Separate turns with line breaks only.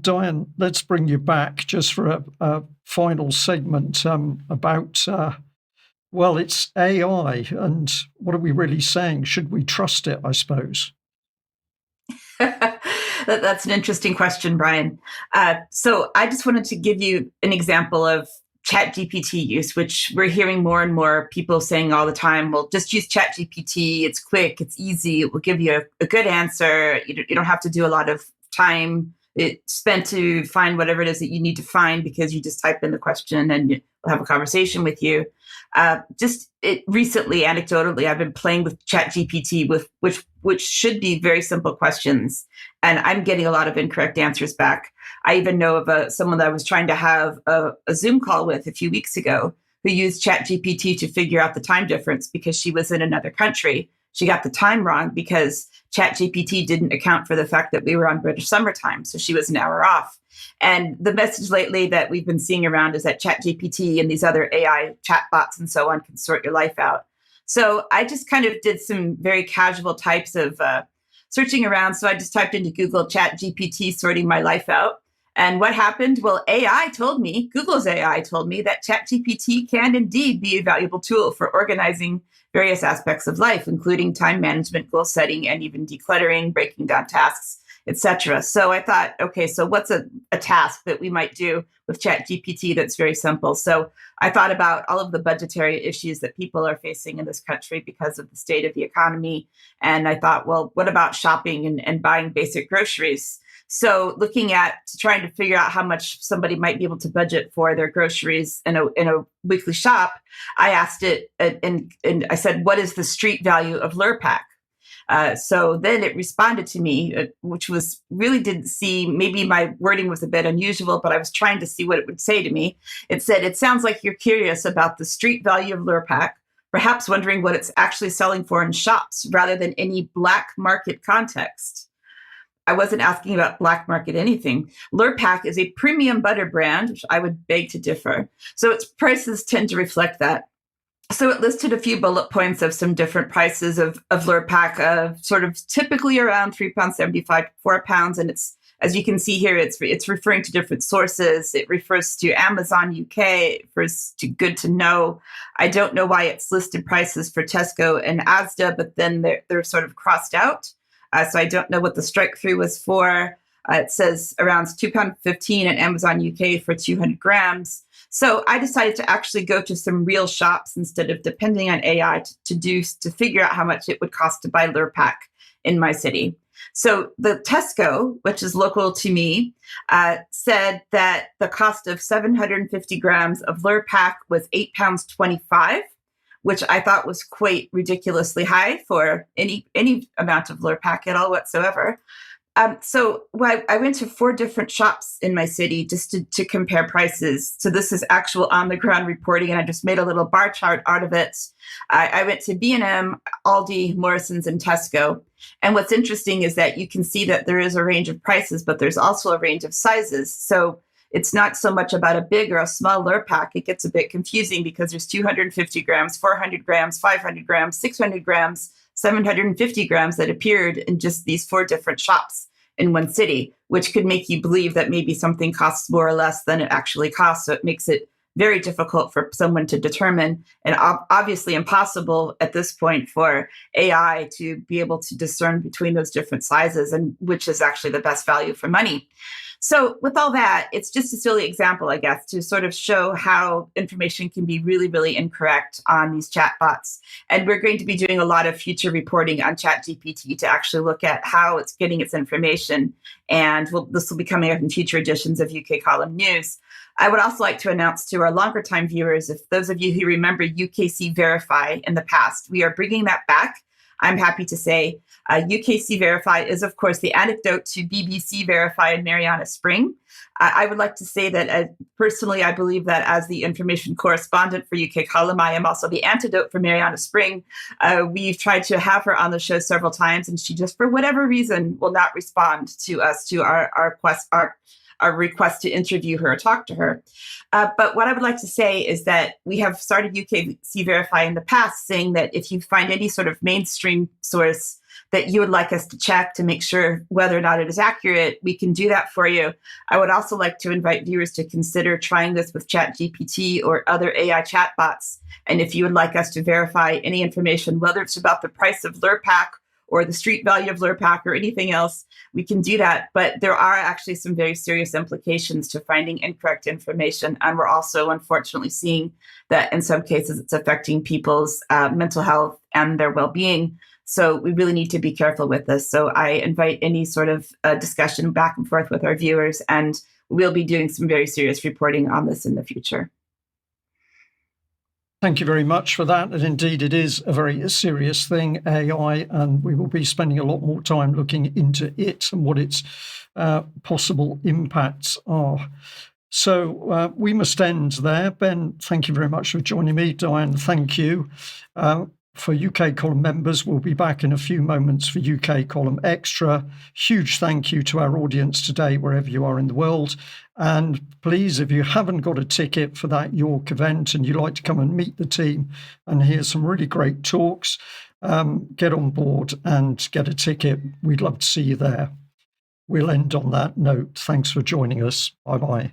Diane, let's bring you back just for a final segment about, well, it's AI, and what are we really saying? Should we trust it, I suppose?
That's an interesting question, Brian. So I just wanted to give you an example of ChatGPT use, which we're hearing more and more people saying all the time, well, just use ChatGPT. It's quick, it's easy, it will give you a good answer. You don't have to do a lot of time it's spent to find whatever it is that you need to find because you just type in the question and we'll have a conversation with you. Recently, anecdotally, I've been playing with ChatGPT with which should be very simple questions, and I'm getting a lot of incorrect answers back. I even know of someone that I was trying to have a Zoom call with a few weeks ago who used ChatGPT to figure out the time difference because she was in another country. She got the time wrong because ChatGPT didn't account for the fact that we were on British summertime, so she was an hour off. And the message lately that we've been seeing around is that ChatGPT and these other AI chatbots and so on can sort your life out. So I just kind of did some very casual types of searching around. So I just typed into Google ChatGPT sorting my life out. And what happened? Well, Google's AI told me that ChatGPT can indeed be a valuable tool for organizing various aspects of life, including time management, goal setting, and even decluttering, breaking down tasks, etc. So I thought, okay, so what's a task that we might do with ChatGPT that's very simple? So I thought about all of the budgetary issues that people are facing in this country because of the state of the economy. And I thought, well, what about shopping and buying basic groceries? So looking at trying to figure out how much somebody might be able to budget for their groceries in a weekly shop, I asked it and I said, what is the street value of Lurpak? So then it responded to me, which was really didn't see, maybe my wording was a bit unusual, but I was trying to see what it would say to me. It said, it sounds like you're curious about the street value of Lurpak, perhaps wondering what it's actually selling for in shops rather than any black market context. I wasn't asking about black market anything. Lurpak is a premium butter brand, which I would beg to differ. So its prices tend to reflect that. So it listed a few bullet points of some different prices of Lurpak, of sort of typically around £3.75 to £4. And it's, as you can see here, it's referring to different sources. It refers to Amazon UK, it refers to Good to Know. I don't know why it's listed prices for Tesco and Asda, but then they're sort of crossed out. So I don't know what the strike through was for. It says around £2.15 at Amazon UK for 200 grams. So I decided to actually go to some real shops instead of depending on AI to figure out how much it would cost to buy Lurpak in my city. So the Tesco, which is local to me, said that the cost of 750 grams of Lurpak was £8.25. Which I thought was quite ridiculously high for any amount of Lurpak at all whatsoever. So I went to 4 different shops in my city just to compare prices. So this is actual on-the-ground reporting, and I just made a little bar chart out of it. I went to B&M, Aldi, Morrison's, and Tesco. And what's interesting is that you can see that there is a range of prices, but there's also a range of sizes. So it's not so much about a big or a small Lurpak. It gets a bit confusing because there's 250 grams, 400 grams, 500 grams, 600 grams, 750 grams that appeared in just these 4 different shops in one city, which could make you believe that maybe something costs more or less than it actually costs. So it makes it very difficult for someone to determine, and obviously impossible at this point for AI to be able to discern between those different sizes and which is actually the best value for money. So with all that, it's just a silly example, I guess, to sort of show how information can be really, really incorrect on these chatbots. And we're going to be doing a lot of future reporting on ChatGPT to actually look at how it's getting its information. And this will be coming up in future editions of UK Column News. I would also like to announce to our longer time viewers, if those of you who remember UKC Verify in the past, we are bringing that back. I'm happy to say UKC Verify is, of course, the anecdote to BBC Verify in Mariana Spring. I would like to say that personally, I believe that as the information correspondent for UK Column, I am also the antidote for Mariana Spring. We've tried to have her on the show several times, and she just, for whatever reason, will not respond to us, to our request to interview her or talk to her. But what I would like to say is that we have started UKC Verify in the past, saying that if you find any sort of mainstream manufacturing source that you would like us to check to make sure whether or not it is accurate, we can do that for you. I would also like to invite viewers to consider trying this with Chat-GPT or other AI chatbots. And if you would like us to verify any information, whether it's about the price of Lurpak or the street value of Lurpak or anything else, we can do that. But there are actually some very serious implications to finding incorrect information. And we're also unfortunately seeing that in some cases it's affecting people's mental health and their well-being. So we really need to be careful with this. So I invite any sort of discussion back and forth with our viewers, and we'll be doing some very serious reporting on this in the future.
Thank you very much for that. And indeed, it is a very serious thing, AI, and we will be spending a lot more time looking into it and what its possible impacts are. So we must end there. Ben, thank you very much for joining me. Diane, thank you. For UK Column members, we'll be back in a few moments for UK Column Extra. Huge thank you to our audience today, wherever you are in the world. And please, if you haven't got a ticket for that York event and you'd like to come and meet the team and hear some really great talks, get on board and get a ticket. We'd love to see you there. We'll end on that note. Thanks for joining us. Bye-bye.